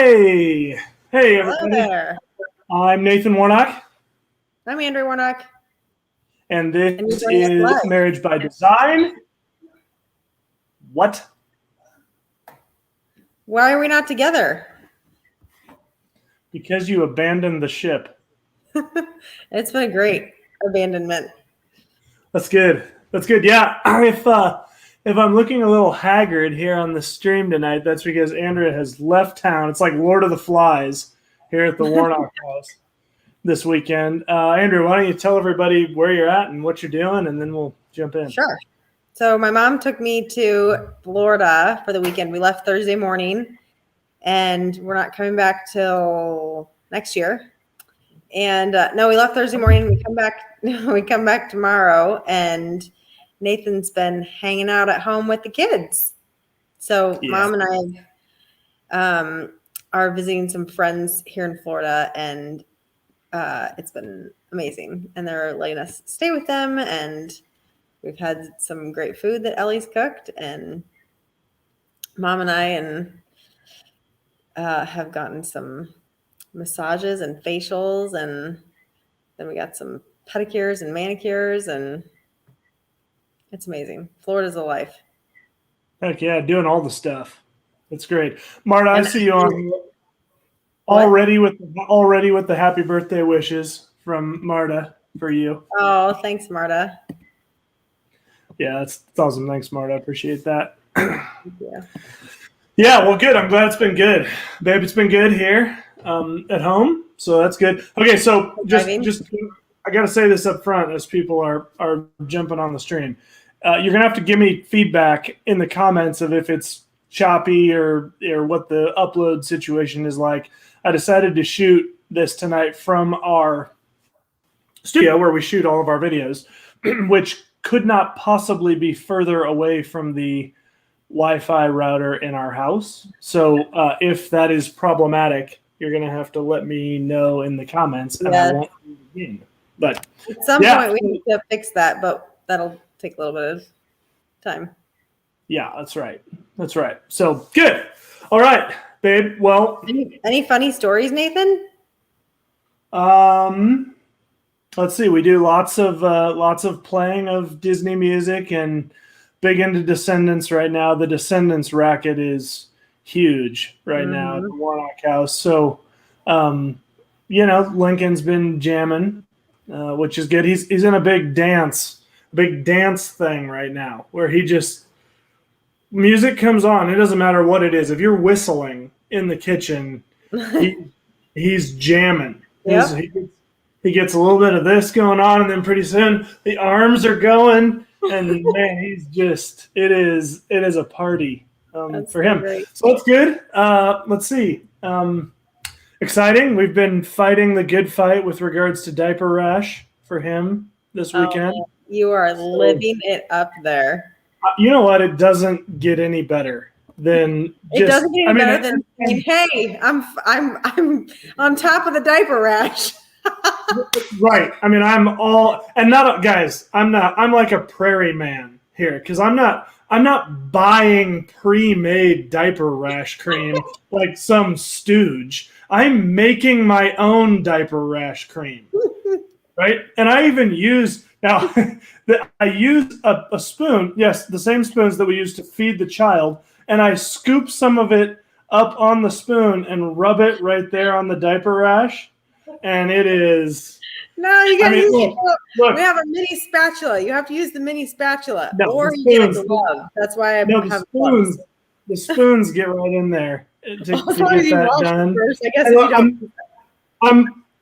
Hey, hey Hello everybody. there. I'm Nathan Warnock, I'm Andrew Warnock, and and you're this joining us is live. Marriage by Design. What? Why are we not together? Because you abandoned the ship. It's been a great abandonment. That's good. That's good. Yeah. If I'm looking a little haggard here on the stream tonight, that's because Andrea has left town. It's like Lord of the Flies here at the Warnock house this weekend. Andrew, why don't you tell everybody where you're at and what you're doing, and then we'll jump in. Sure. So my mom took me to Florida for the weekend. We left Thursday morning, and we're not coming back till next year. And no, we left Thursday morning. We come back. We come back tomorrow, and Nathan's been hanging out at home with the kids. So Mom and I are visiting some friends here in Florida, and it's been amazing. And they're letting us stay with them, and we've had some great food that Ellie's cooked, and Mom and I have gotten some massages and facials, and then we got some pedicures and manicures, and it's amazing. Florida's a life. Heck yeah, doing all the stuff. That's great. Marta, I see you on What? already with the happy birthday wishes from Marta for you. Oh, thanks, Marta. Yeah, that's awesome. Thanks, Marta. I appreciate that. Yeah. Yeah, well, good. I'm glad it's been good, babe. It's been good here at home, so that's good. Okay, so just I got to say this up front as people are jumping on the stream. You're gonna have to give me feedback in the comments of if it's choppy or what the upload situation is like. I decided to shoot this tonight from our studio where we shoot all of our videos, which could not possibly be further away from the Wi-Fi router in our house. So if that is problematic, you're going to have to let me know in the comments, and I won't do it again. But at some point we need to fix that, but that'll take a little bit of time. Yeah, that's right. That's right. So good. All right, babe. Well, any funny stories, Nathan? Let's see. We do lots of playing of Disney music and big into Descendants right now. The Descendants racket is huge right now at the Warnock house. So, Lincoln's been jamming, which is good. He's in a big dance thing right now where he just music comes on. It doesn't matter what it is. If you're whistling in the kitchen, he's jamming. Yep. He gets a little bit of this going on, and then pretty soon the arms are going, and man, it is a party for him. Great. So that's good. Let's see. Exciting. We've been fighting the good fight with regards to diaper rash for him this weekend. You are living it up there. You know what? It doesn't get any better than it doesn't get any better than saying, "Hey, I'm on top of the diaper rash." Right. I mean, I'm like a prairie man here because I'm not buying pre-made diaper rash cream like some stooge. I'm making my own diaper rash cream. Right? And I even use I use a spoon, yes, the same spoons that we use to feed the child, and I scoop some of it up on the spoon and rub it right there on the diaper rash. And it is. No, you got to use. Look, we have a mini spatula. You have to use the mini spatula, or you get a glove. That's why I have gloves. The spoons get right in there to get that done. First, I guess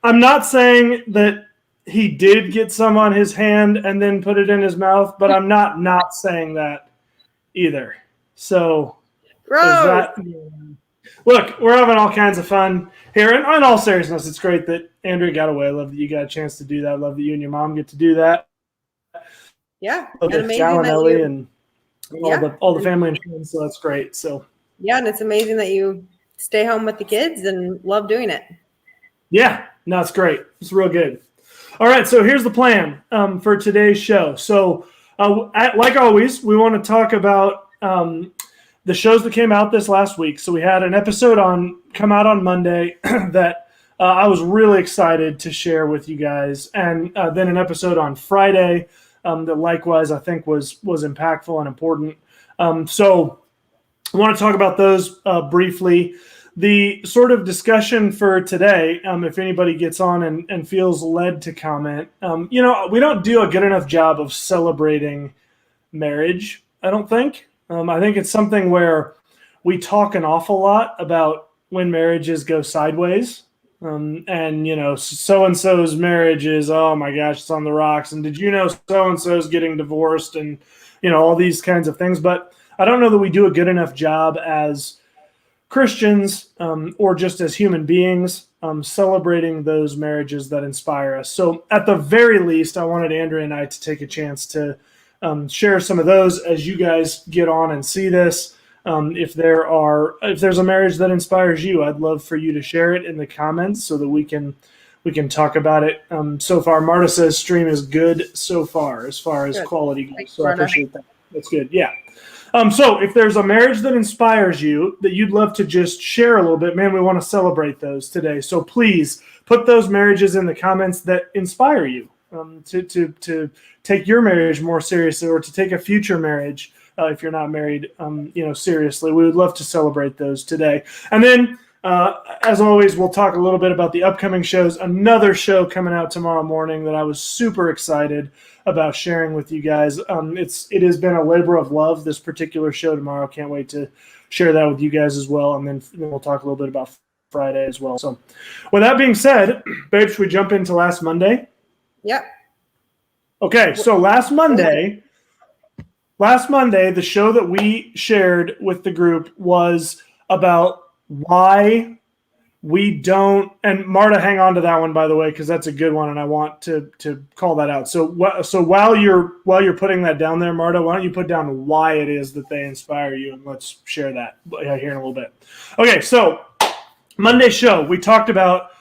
I'm not saying that he did get some on his hand and then put it in his mouth, but I'm not saying that either. So, look, we're having all kinds of fun here. And in all seriousness, it's great that Andrea got away. I love that you got a chance to do that. I love that you and your mom get to do that. Yeah. And amazing Ellie and all the family and friends. So that's great. So yeah, and it's amazing that you stay home with the kids and love doing it. Yeah, no, it's great. It's real good. All right, so here's the plan for today's show. So, like always, we want to talk about the the shows that came out this last week. So we had an episode come out on Monday that I was really excited to share with you guys, and then an episode on Friday that likewise I think was impactful and important. So I want to talk about those briefly. The sort of discussion for today, if anybody gets on and feels led to comment, we don't do a good enough job of celebrating marriage, I don't think. I think it's something where we talk an awful lot about when marriages go sideways. And so-and-so's marriage is, oh my gosh, it's on the rocks. And did you know so-and-so's getting divorced and, all these kinds of things. But I don't know that we do a good enough job as Christians or just as human beings celebrating those marriages that inspire us. So at the very least, I wanted Andrea and I to take a chance to share some of those as you guys get on and see this. If there's a marriage that inspires you, I'd love for you to share it in the comments so that we can talk about it. So far, Marta says stream is good so far as good. Quality goes. Thanks, so Marta. I appreciate that. That's good. Yeah. So if there's a marriage that inspires you that you'd love to just share a little bit, man, we want to celebrate those today. So please put those marriages in the comments that inspire you to take your marriage more seriously or to take a future marriage. If you're not married, seriously, we would love to celebrate those today. And then, as always, we'll talk a little bit about the upcoming shows. Another show coming out tomorrow morning that I was super excited about sharing with you guys. It has been a labor of love, this particular show tomorrow. Can't wait to share that with you guys as well. And then we'll talk a little bit about Friday as well. So with that being said, babe, should we jump into last Monday? Yep. Okay, so last Monday, the show that we shared with the group was about why we don't, and Marta, hang on to that one, by the way, because that's a good one, and I want to call that out. So while you're putting that down there, Marta, why don't you put down why it is that they inspire you, and let's share that here in a little bit. Okay, so Monday show, we talked about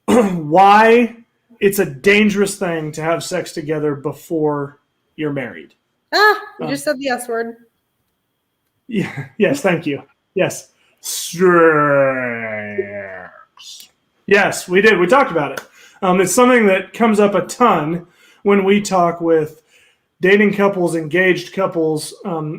why it's a dangerous thing to have sex together before you're married. You just said the S word. Yeah. Yes. Thank you. Yes. Yes, we did. We talked about it. It's something that comes up a ton when we talk with dating couples, engaged couples.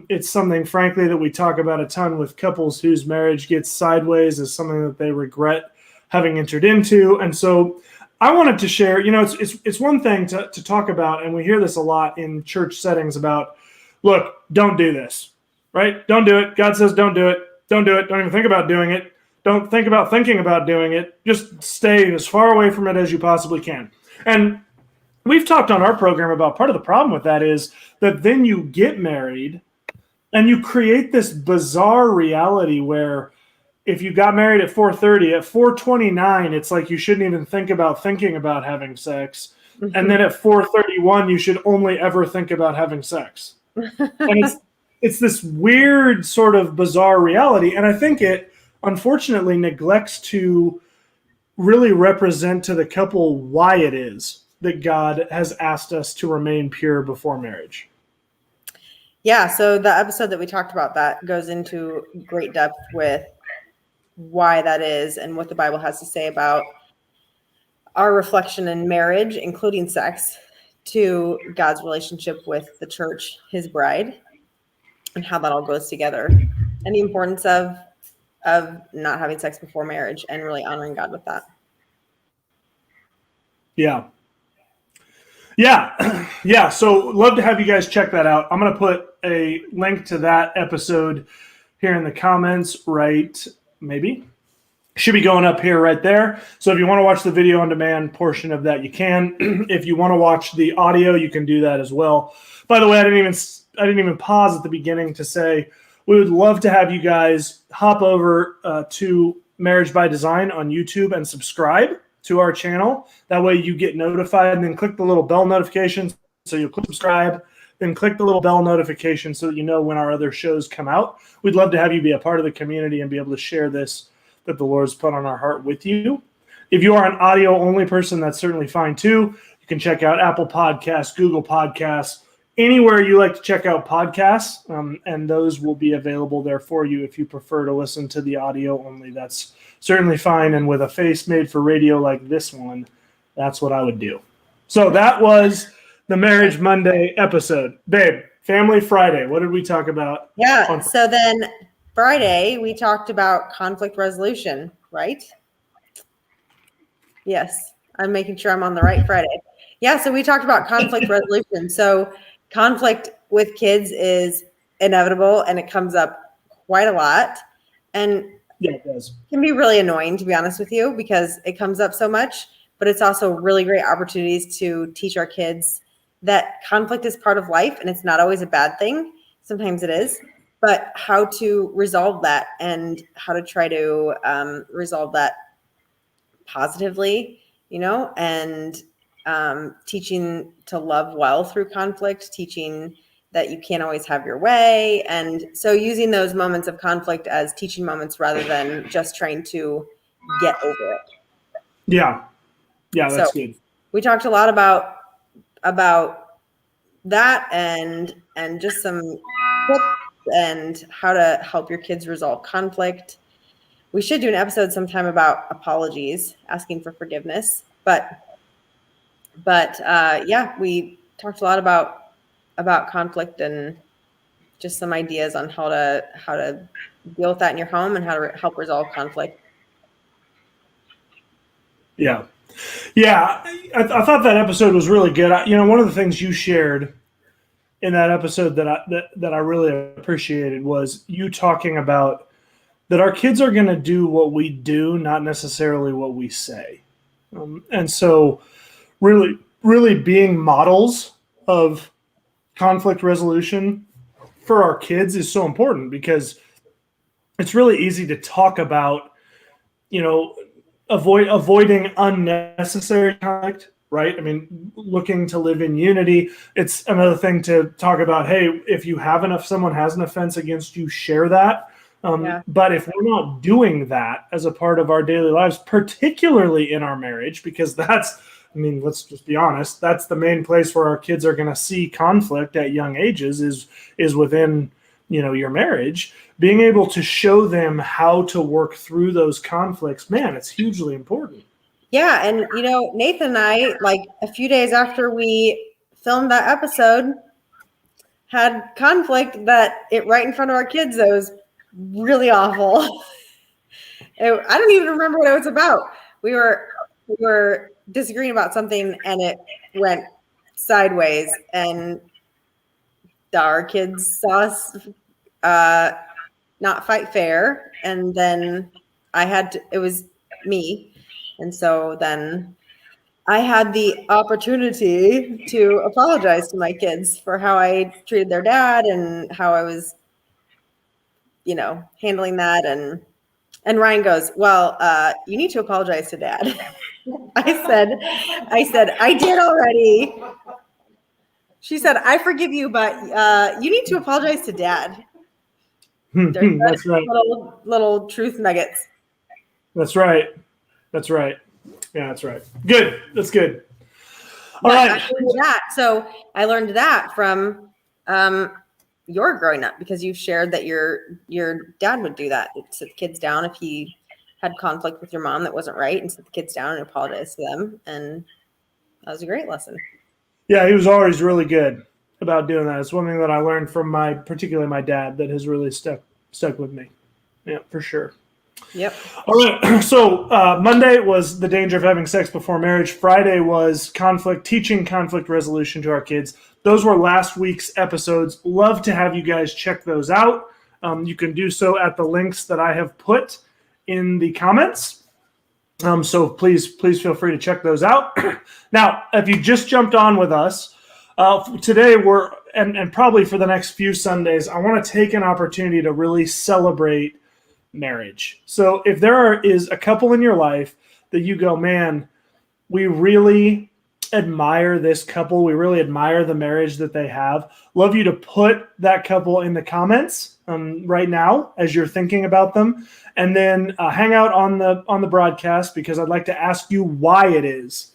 It's something, frankly, that we talk about a ton with couples whose marriage gets sideways as something that they regret having entered into. And so I wanted to share, it's one thing to talk about, and we hear this a lot in church settings about, look, don't do this, right? Don't do it. God says don't do it. Don't do it. Don't even think about doing it. Don't think about thinking about doing it. Just stay as far away from it as you possibly can. And we've talked on our program about part of the problem with that is that then you get married and you create this bizarre reality where if you got married at 4:30, at 4:29, it's like you shouldn't even think about thinking about having sex. Mm-hmm. And then at 4:31, you should only ever think about having sex. And it's this weird sort of bizarre reality. And I think it unfortunately neglects to really represent to the couple why it is that God has asked us to remain pure before marriage. Yeah, so the episode that we talked about that goes into great depth with why that is and what the Bible has to say about our reflection in marriage, including sex, to God's relationship with the church, his bride, and how that all goes together, and the importance of not having sex before marriage and really honoring God with that. Yeah. So love to have you guys check that out. I'm going to put a link to that episode here in the comments, right? Maybe. Should be going up here right there. So if you want to watch the video on demand portion of that, you can. If you want to watch the audio, you can do that as well. By the way, I didn't even pause at the beginning to say we would love to have you guys hop over to Marriage by Design on YouTube and subscribe to our channel. That way you get notified, and then click the little bell notification. So you'll click subscribe, then click the little bell notification so that you know when our other shows come out. We'd love to have you be a part of the community and be able to share this that the Lord's put on our heart with you. If you are an audio only person, that's certainly fine too. You can check out Apple Podcasts, Google Podcasts, anywhere you like to check out podcasts, and those will be available there for you. If you prefer to listen to the audio only, that's certainly fine. And with a face made for radio like this one, that's what I would do. So that was the Marriage Monday episode. Babe, Family Friday, what did we talk about? Yeah, so then Friday, we talked about conflict resolution, right? Yes, I'm making sure I'm on the right Friday. Yeah, so we talked about conflict resolution. So conflict with kids is inevitable, and it comes up quite a lot. And yeah, it does. Can be really annoying, to be honest with you, because it comes up so much, but it's also really great opportunities to teach our kids that conflict is part of life, and it's not always a bad thing. Sometimes it is, but how to resolve that and how to try to resolve that positively, and teaching to love well through conflict, teaching that you can't always have your way. And so using those moments of conflict as teaching moments rather than just trying to get over it. Yeah. Yeah, that's good. We talked a lot about that and just some tips and how to help your kids resolve conflict. We should do an episode sometime about apologies, asking for forgiveness. But yeah, we talked a lot about conflict and just some ideas on how to deal with that in your home and how to help resolve conflict. Yeah. Yeah, I thought that episode was really good. One of the things you shared in that episode that I really appreciated was you talking about that our kids are going to do what we do, not necessarily what we say. And so really, really being models of conflict resolution for our kids is so important, because it's really easy to talk about, avoiding unnecessary conflict, right? I mean, looking to live in unity. It's another thing to talk about, hey, if someone has an offense against you, share that. But if we're not doing that as a part of our daily lives, particularly in our marriage, because let's just be honest, that's the main place where our kids are going to see conflict at young ages is within, your marriage. Being able to show them how to work through those conflicts, man, it's hugely important. Yeah. And, Nathan and I, like a few days after we filmed that episode, had conflict right in front of our kids that was really awful. I don't even remember what it was about. We were disagreeing about something and it went sideways, and our kids saw us not fight fair, and then it was me, and so then I had the opportunity to apologize to my kids for how I treated their dad and how I was handling that. And Ryan goes, well, you need to apologize to dad. I said, I did already. She said, I forgive you, but you need to apologize to dad. That's right. Little truth nuggets. That's right. Yeah, that's right. Good. That's good. All right. I learned that from your growing up, because you've shared that your dad would do that. He'd sit the kids down if he had conflict with your mom that wasn't right, and sit the kids down and apologize to them. And that was a great lesson. Yeah, he was always really good about doing that. It's one thing that I learned from particularly my dad, that has really stuck with me. Yeah, for sure. Yep. All right. So Monday was the danger of having sex before marriage. Friday was teaching conflict resolution to our kids. Those were last week's episodes. Love to have you guys check those out. You can do so at the links that I have put in the comments. So please feel free to check those out. Now, if you just jumped on with us, today and probably for the next few Sundays, I want to take an opportunity to really celebrate marriage. So if there is a couple in your life that you go, man, we really admire this couple, we really admire the marriage that they have, love you to put that couple in the comments right now as you're thinking about them, and then hang out on the broadcast, because I'd like to ask you why it is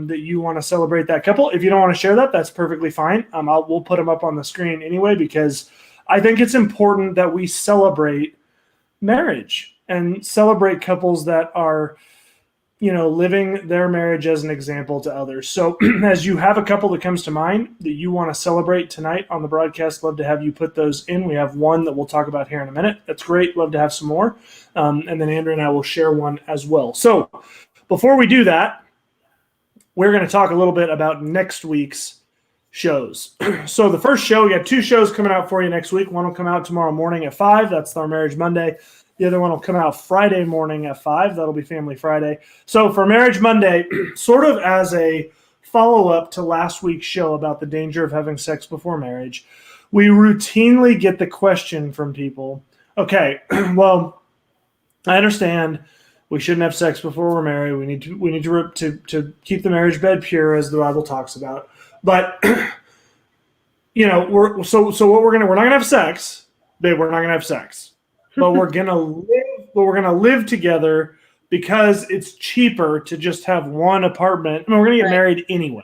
that you want to celebrate that couple. If you don't want to share that, that's perfectly fine. We'll put them up on the screen anyway, because I think it's important that we celebrate marriage and celebrate couples that are, living their marriage as an example to others. So as you have a couple that comes to mind that you want to celebrate tonight on the broadcast, love to have you put those in. We have one that we'll talk about here in a minute. That's great. Love to have some more. And then Andrew and I will share one as well. So before we do that, we're going to talk a little bit about next week's shows. So the first show, we got 2 shows coming out for you next week. One will come out tomorrow morning at 5. That's our Marriage Monday. The other one will come out Friday morning at 5. That'll be Family Friday. So for Marriage Monday, sort of as a follow-up to last week's show about the danger of having sex before marriage, we routinely get the question from people, okay, well, I understand we shouldn't have sex before we're married. We need to keep the marriage bed pure, as the Bible talks about. But we're not gonna have sex, babe. We're not gonna have sex. But we're gonna live together because it's cheaper to just have one apartment. I mean, we're gonna get married anyway,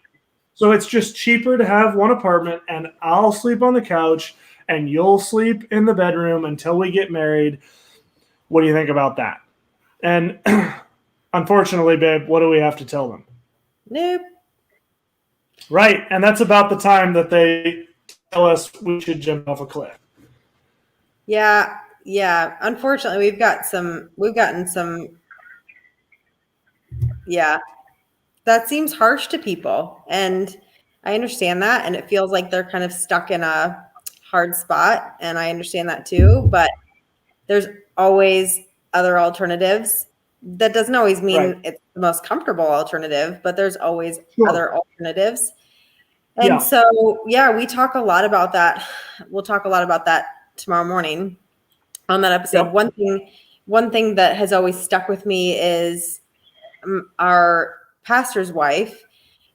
so it's just cheaper to have one apartment, and I'll sleep on the couch, and you'll sleep in the bedroom until we get married. What do you think about that? And unfortunately, babe, what do we have to tell them? Nope. Right, and that's about the time that they tell us we should jump off a cliff. Yeah. Unfortunately, we've gotten some. Yeah, that seems harsh to people, and I understand that, and it feels like they're kind of stuck in a hard spot, and I understand that too. But there's always other alternatives. That doesn't always mean it's the most comfortable alternative, but there's always other alternatives. And so, we talk a lot about that. We'll talk a lot about that tomorrow morning on that episode. One thing that has always stuck with me is our pastor's wife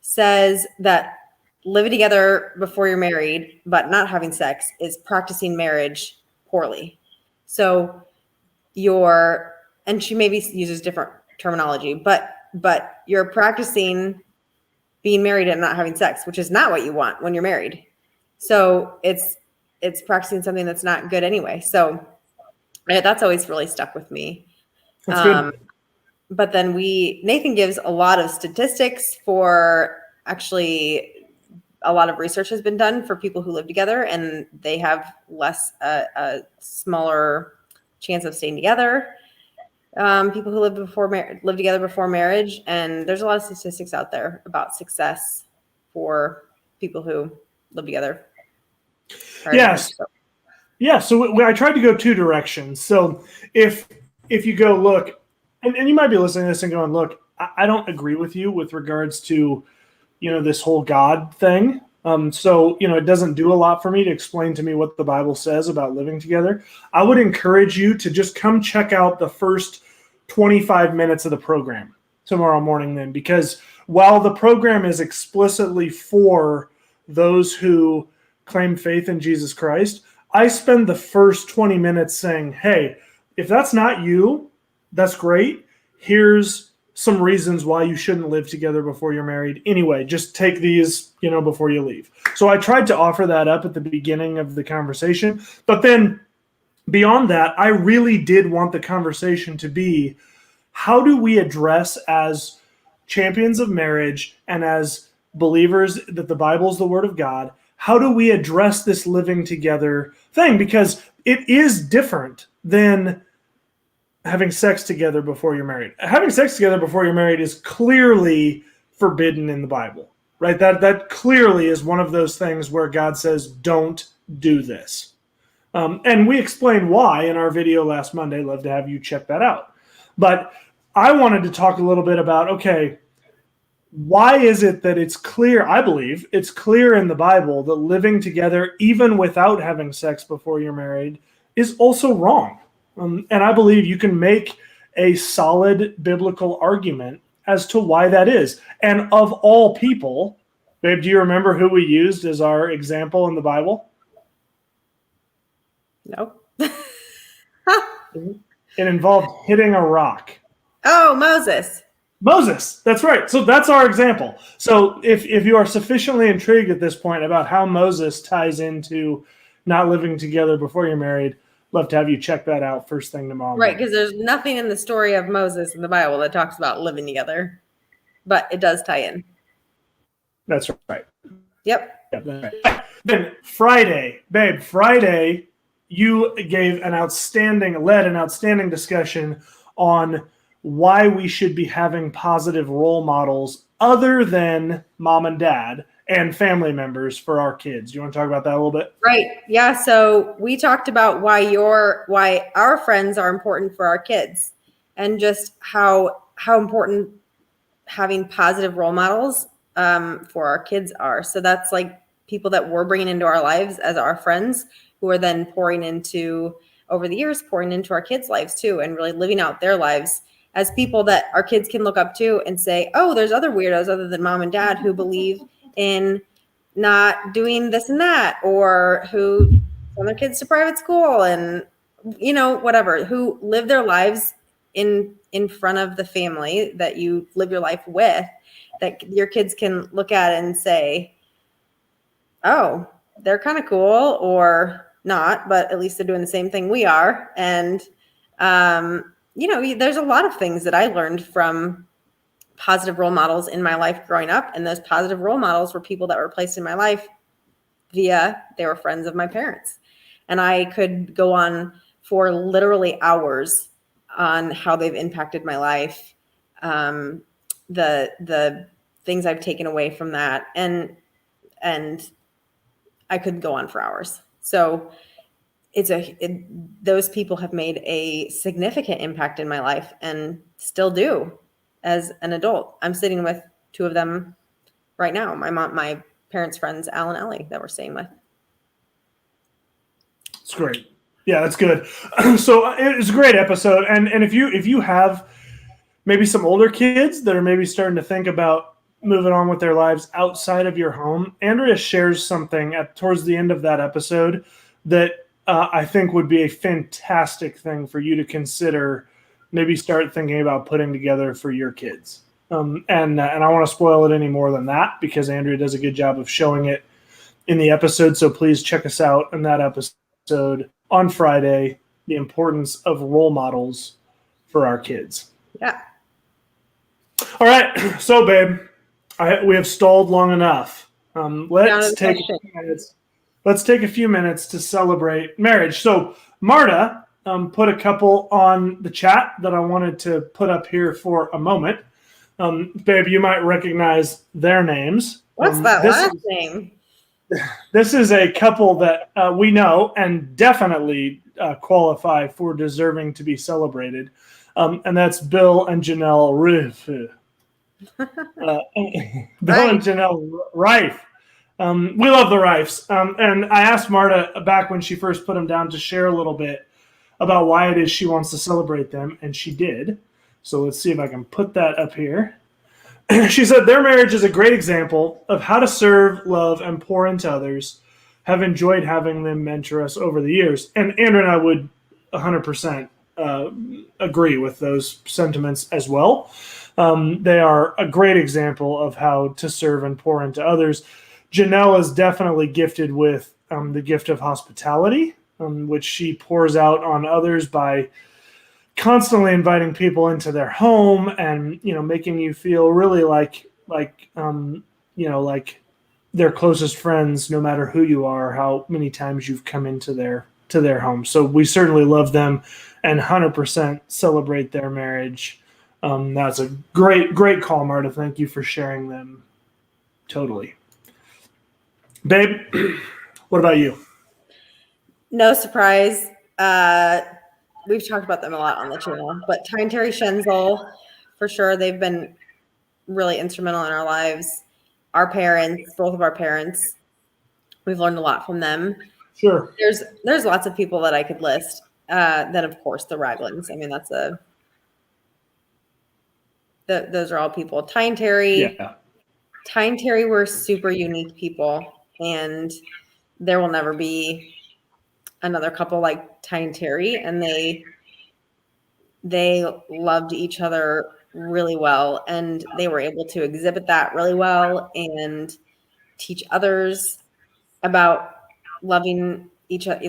says that living together before you're married, but not having sex, is practicing marriage poorly. So and she maybe uses different terminology, but you're practicing being married and not having sex, which is not what you want when you're married. So it's practicing something that's not good anyway. So that's always really stuck with me. That's good. But then Nathan gives a lot of statistics for actually a lot of research has been done for people who live together, and they have a smaller chance of staying together. People who live together before marriage, and there's a lot of statistics out there about success for people who live together. Yes. So I tried to go 2 directions. So if you go look, and you might be listening to this and going, look, I don't agree with you with regards to, this whole God thing. So it doesn't do a lot for me to explain to me what the Bible says about living together. I would encourage you to just come check out the first 25 minutes of the program tomorrow morning then, because while the program is explicitly for those who claim faith in Jesus Christ, I spend the first 20 minutes saying, hey, if that's not you, that's great. Here's some reasons why you shouldn't live together before you're married. Anyway, just take these, before you leave. So I tried to offer that up at the beginning of the conversation. But then beyond that, I really did want the conversation to be, how do we address as champions of marriage and as believers that the Bible is the Word of God, how do we address this living together thing? Because it is different than having sex together before you're married. Having sex together before you're married is clearly forbidden in the Bible, right? That clearly is one of those things where God says, don't do this. And we explained why in our video last Monday. Love to have you check that out. But I wanted to talk a little bit about, okay, why is it that it's clear, I believe, it's clear in the Bible that living together, even without having sex before you're married, is also wrong. And I believe you can make a solid biblical argument as to why that is. And of all people, babe, do you remember who we used as our example in the Bible? No. It involved hitting a rock. Oh, Moses. Moses. That's right. So that's our example. So if you are sufficiently intrigued at this point about how Moses ties into not living together before you're married, love to have you check that out first thing tomorrow Right, morning. because there's nothing in the story of Moses in the Bible that talks about living together, but it does tie in. That's right. Yep. That's right. Then Friday, babe, Friday, you led an outstanding discussion on why we should be having positive role models other than mom and dad and family members for our kids. Do you want to talk about that a little bit? Right. Yeah. So we talked about why our friends are important for our kids, and just how important having positive role models for our kids are. So that's like people that we're bringing into our lives as our friends, who are then pouring into our kids' lives too, and really living out their lives as people that our kids can look up to and say, oh, there's other weirdos other than mom and dad who believe in not doing this and that, or who send their kids to private school and, whatever, who live their lives in front of the family that you live your life with, that your kids can look at and say, oh, they're kind of cool, or not, but at least they're doing the same thing we are. And, there's a lot of things that I learned from positive role models in my life growing up. And those positive role models were people that were placed in my life they were friends of my parents. And I could go on for literally hours on how they've impacted my life, the things I've taken away from that. And I could go on for hours. So those people have made a significant impact in my life and still do as an adult. I'm sitting with two of them right now. My parents' friends, Al and Ellie, that we're staying with. It's great. Yeah, that's good. So it's a great episode. And if you have maybe some older kids that are maybe starting to think about moving on with their lives outside of your home, Andrea shares something towards the end of that episode that I think would be a fantastic thing for you to consider. Maybe start thinking about putting together for your kids. And I want to spoil it any more than that, because Andrea does a good job of showing it in the episode. So please check us out in that episode on Friday, the importance of role models for our kids. Yeah. All right. So, babe, we have stalled long enough. Let's take a few minutes to celebrate marriage. So Marta put a couple on the chat that I wanted to put up here for a moment. Babe, you might recognize their names. What's that last name? This is a couple that we know and definitely qualify for deserving to be celebrated. And that's Bill and Janelle Riff. Bill and Janelle Rife. We love the Rifes. And I asked Marta back when she first put them down to share a little bit about why it is she wants to celebrate them, and she did. So let's see if I can put that up here. She said their marriage is a great example of how to serve, love, and pour into others. Have enjoyed having them mentor us over the years. And Andrew and I would 100% agree with those sentiments as well. They are a great example of how to serve and pour into others. Janelle is definitely gifted with the gift of hospitality, which she pours out on others by constantly inviting people into their home and, making you feel really like their closest friends, no matter who you are, how many times you've come into their home. So we certainly love them and 100% celebrate their marriage. That's a great call, Marta. Thank you for sharing them. Totally. Babe, what about you? No surprise. We've talked about them a lot on the channel, but Ty and Terry Schenzel, for sure, they've been really instrumental in our lives. Our parents, both of our parents, we've learned a lot from them. Sure. There's lots of people that I could list. Then, of course, the Raglins. I mean, those are all people. Ty and Terry. Yeah. Ty and Terry were super unique people, and there will never be another couple like Ty and Terry, and they loved each other really well, and they were able to exhibit that really well and teach others about loving each other,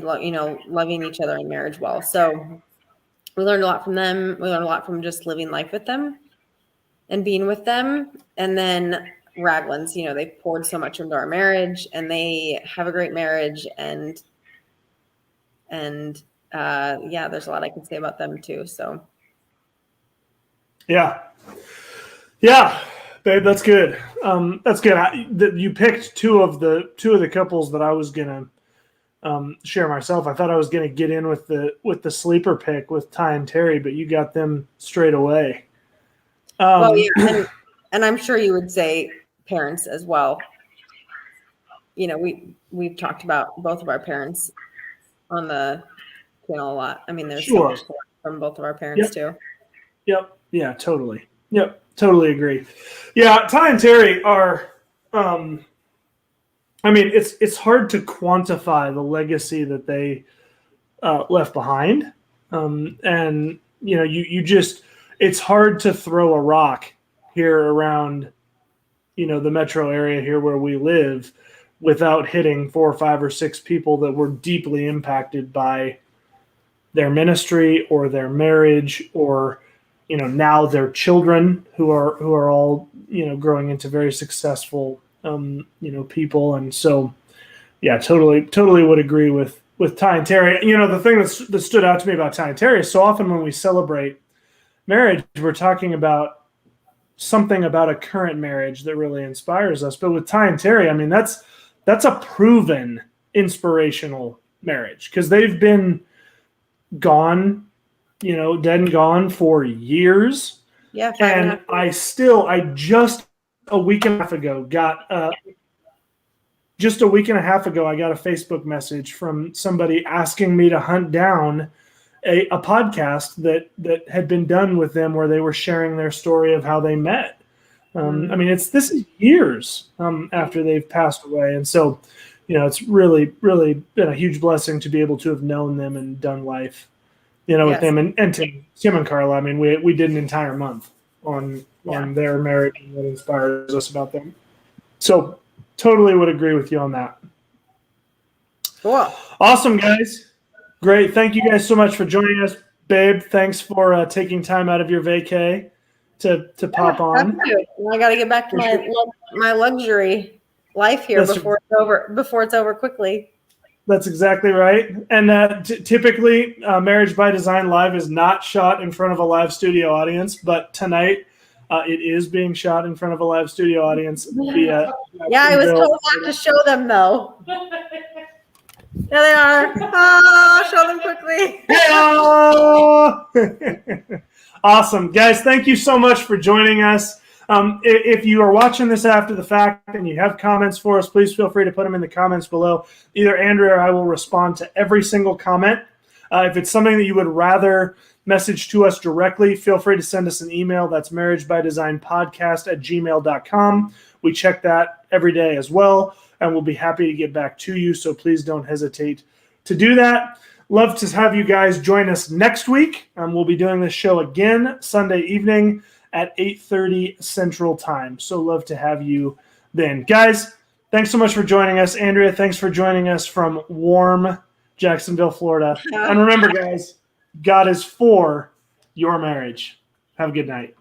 loving each other in marriage well. So we learned a lot from them. We learned a lot from just living life with them and being with them. And then Raglan's, they poured so much into our marriage, and they have a great marriage. And there's a lot I can say about them too. So. Yeah, babe, that's good. That's good. You picked two of the couples that I was gonna share myself. I thought I was gonna get in with the sleeper pick with Ty and Terry, but you got them straight away. Well, yeah, and I'm sure you would say parents as well. We've talked about both of our parents on the channel a lot. I mean, there's so much from both of our parents too. Yep. Yeah, totally. Yep. Totally agree. Yeah. Ty and Terry are, it's hard to quantify the legacy that they left behind. And it's hard to throw a rock here around, the metro area here where we live without hitting 4 or 5 or 6 people that were deeply impacted by their ministry or their marriage or, now their children who are all, growing into very successful, people. And so, yeah, totally would agree with Ty and Terry. The thing that stood out to me about Ty and Terry is so often when we celebrate marriage, we're talking about something about a current marriage that really inspires us. But with Ty and Terry, I mean, that's a proven inspirational marriage because they've been gone, dead and gone for years. Yeah. And I just a week and a half ago got a Facebook message from somebody asking me to hunt down a podcast that had been done with them where they were sharing their story of how they met. This is years after they've passed away. And so, it's really, really been a huge blessing to be able to have known them and done life, with them and Tim and Carla. I mean, we did an entire month on their marriage and what inspires us about them. So totally would agree with you on that. Cool. Awesome, guys. Great. Thank you guys so much for joining us. Babe, thanks for taking time out of your vacay to pop on. I got to get back to my luxury life here before it's over quickly. That's exactly right. And typically, Marriage by Design Live is not shot in front of a live studio audience, but tonight it is being shot in front of a live studio audience. I was told not to show them, though. There they are. Oh, show them quickly. Awesome. Guys, thank you so much for joining us. If you are watching this after the fact and you have comments for us, please feel free to put them in the comments below. Either Andrea or I will respond to every single comment. If it's something that you would rather message to us directly, feel free to send us an email. That's marriagebydesignpodcast@gmail.com. We check that every day as well, and we'll be happy to get back to you. So please don't hesitate to do that. Love to have you guys join us next week. We'll be doing this show again Sunday evening at 8:30 Central Time. So love to have you then. Guys, thanks so much for joining us. Andrea, thanks for joining us from warm Jacksonville, Florida. And remember, guys, God is for your marriage. Have a good night.